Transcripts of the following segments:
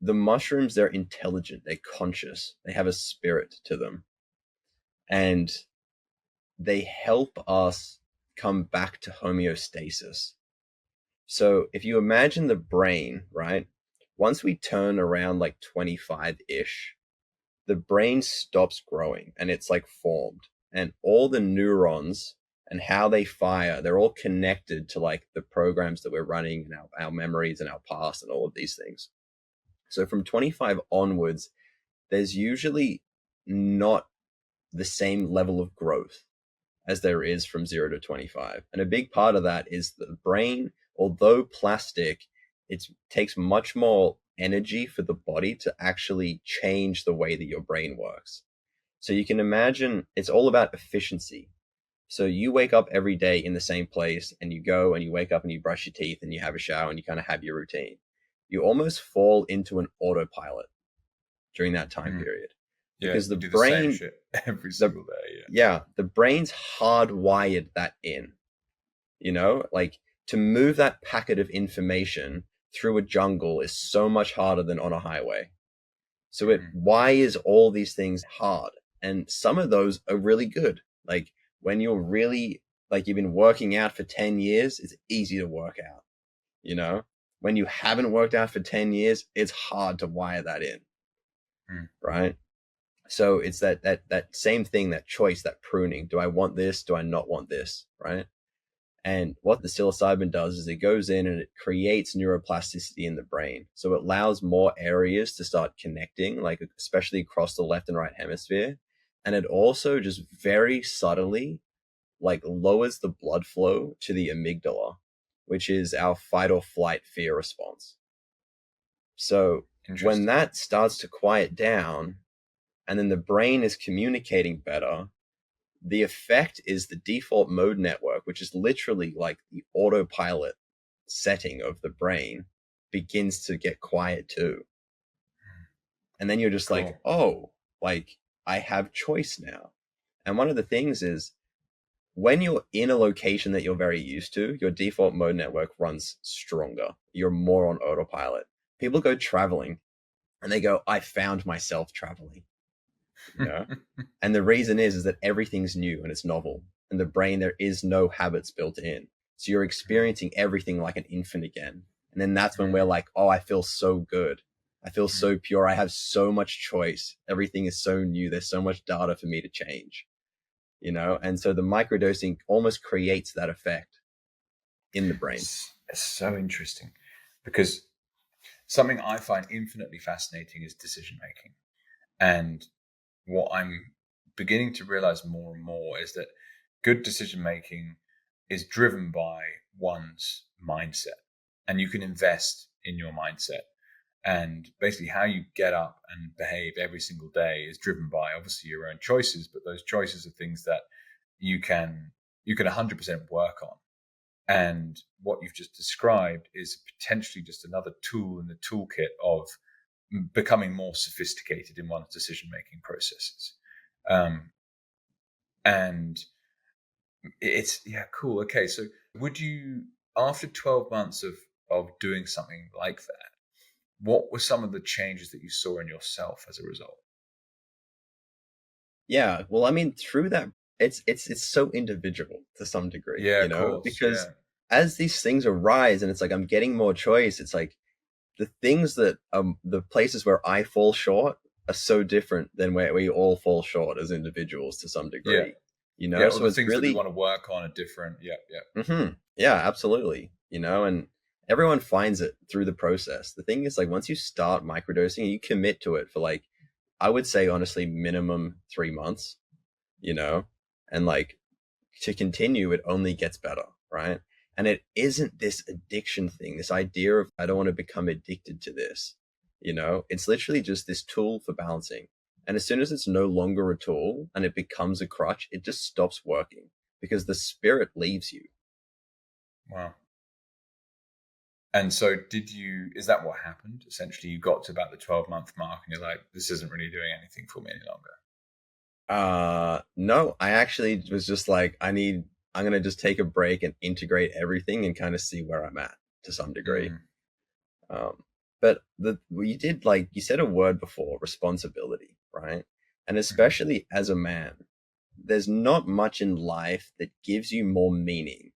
the mushrooms, they're intelligent, they're conscious, they have a spirit to them, and they help us come back to homeostasis. So if you imagine the brain, right? Once we turn around like 25-ish, the brain stops growing and it's like formed. And all the neurons and how they fire, they're all connected to like the programs that we're running and our memories and our past and all of these things. So from 25 onwards, there's usually not the same level of growth as there is from 0 to 25. And a big part of that is the brain, although plastic, it takes much more energy for the body to actually change the way that your brain works. So you can imagine it's all about efficiency. So you wake up every day in the same place and you go and you wake up and you brush your teeth and you have a shower and you kind of have your routine. You almost fall into an autopilot during that time period. Yeah, because you the do the same brain, shit every single day. the brain's hardwired that in, like to move that packet of information through a jungle is so much harder than on a highway. So why is all these things hard? And some of those are really good. Like when you're really, like you've been working out for 10 years, it's easy to work out, when you haven't worked out for 10 years, it's hard to wire that in. Right. So it's that same thing, that choice, that pruning. Do I want this? Do I not want this? Right. And what the psilocybin does is it goes in and it creates neuroplasticity in the brain. So it allows more areas to start connecting, like especially across the left and right hemisphere. And it also just very subtly like lowers the blood flow to the amygdala, which is our fight or flight fear response. So when that starts to quiet down and then the brain is communicating better, the effect is the default mode network, which is literally like the autopilot setting of the brain, begins to get quiet too. And then you're just like, oh, like I have choice now. And one of the things is when you're in a location that you're very used to, your default mode network runs stronger. You're more on autopilot. People go traveling and they go, I found myself traveling. And the reason is that everything's new and it's novel. And the brain, there is no habits built in. So you're experiencing everything like an infant again. And then that's when we're like, oh, I feel so good. I feel so pure. I have so much choice. Everything is so new. There's so much data for me to change, And so the microdosing almost creates that effect in the brain. It's so interesting because something I find infinitely fascinating is decision making. And what I'm beginning to realize more and more is that good decision making is driven by one's mindset, and you can invest in your mindset. And basically how you get up and behave every single day is driven by obviously your own choices, but those choices are things that you can 100% work on. And what you've just described is potentially just another tool in the toolkit of becoming more sophisticated in one's decision-making processes. And it's, cool. Okay. So would you, after 12 months of doing something like that, what were some of the changes that you saw in yourself as a result? Yeah. Well, I mean, through that, it's so individual to some degree, Of course, because as these things arise and it's like, I'm getting more choice. It's like the things that, the places where I fall short are so different than where we all fall short as individuals to some degree, so the things really, that we want to work on are different. Yeah, absolutely. And everyone finds it through the process. The thing is, like, once you start microdosing, you commit to it for like, I would say honestly, minimum 3 months, and like to continue, it only gets better. Right. And it isn't this addiction thing, this idea of, I don't want to become addicted to this. It's literally just this tool for balancing. And as soon as it's no longer a tool and it becomes a crutch, it just stops working because the spirit leaves you. Wow. And so is that what happened? Essentially, you got to about the 12-month mark and you're like, this isn't really doing anything for me any longer. No, I actually was just like, I'm going to just take a break and integrate everything and kind of see where I'm at to some degree. But you did, like you said a word before, responsibility, right? And Mhm. especially as a man, there's not much in life that gives you more meaning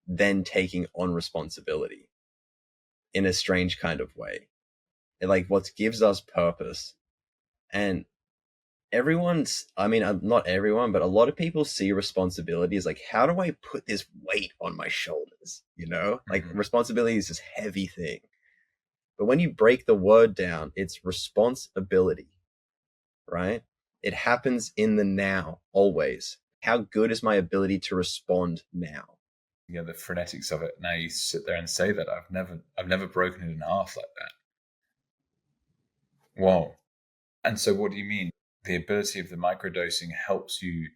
than taking on responsibility in a strange kind of way. Like what gives us purpose. And I mean, not everyone, but a lot of people see responsibility as like, how do I put this weight on my shoulders? You know, like Mhm. responsibility is this heavy thing. But when you break the word down, it's responsibility, right? It happens in the now, always. How good is my ability to respond now? Yeah, the phonetics of it. Now you sit there and say that I've never broken it in half like that. Wow. And so, what do you mean? The ability of the microdosing helps you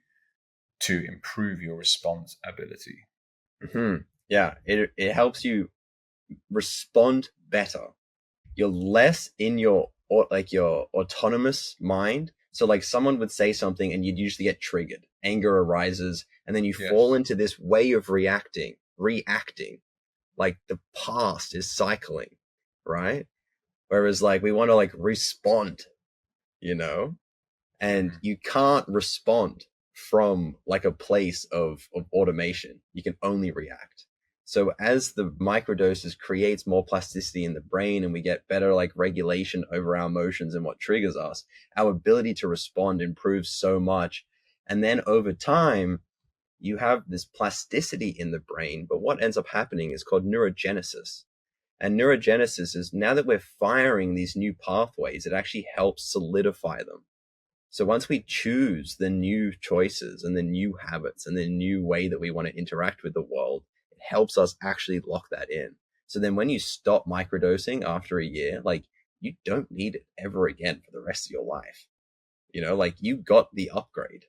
to improve your response ability. Hmm. Yeah, it helps you respond better. You're less in your like your autonomous mind. So like someone would say something and you'd usually get triggered. Anger arises and then you fall Yes. into this way of reacting. Like the past is cycling, right? Whereas like we want to like respond, you know? And Mhm. you can't respond from like a place of automation. You can only react. So as the microdoses creates more plasticity in the brain and we get better like regulation over our emotions and what triggers us, our ability to respond improves so much. And then over time, you have this plasticity in the brain, but what ends up happening is called neurogenesis. And neurogenesis is now that we're firing these new pathways, it actually helps solidify them. So once we choose the new choices and the new habits and the new way that we want to interact with the world, it helps us actually lock that in. So then when you stop microdosing after a year, like you don't need it ever again for the rest of your life. You know, like you got the upgrade.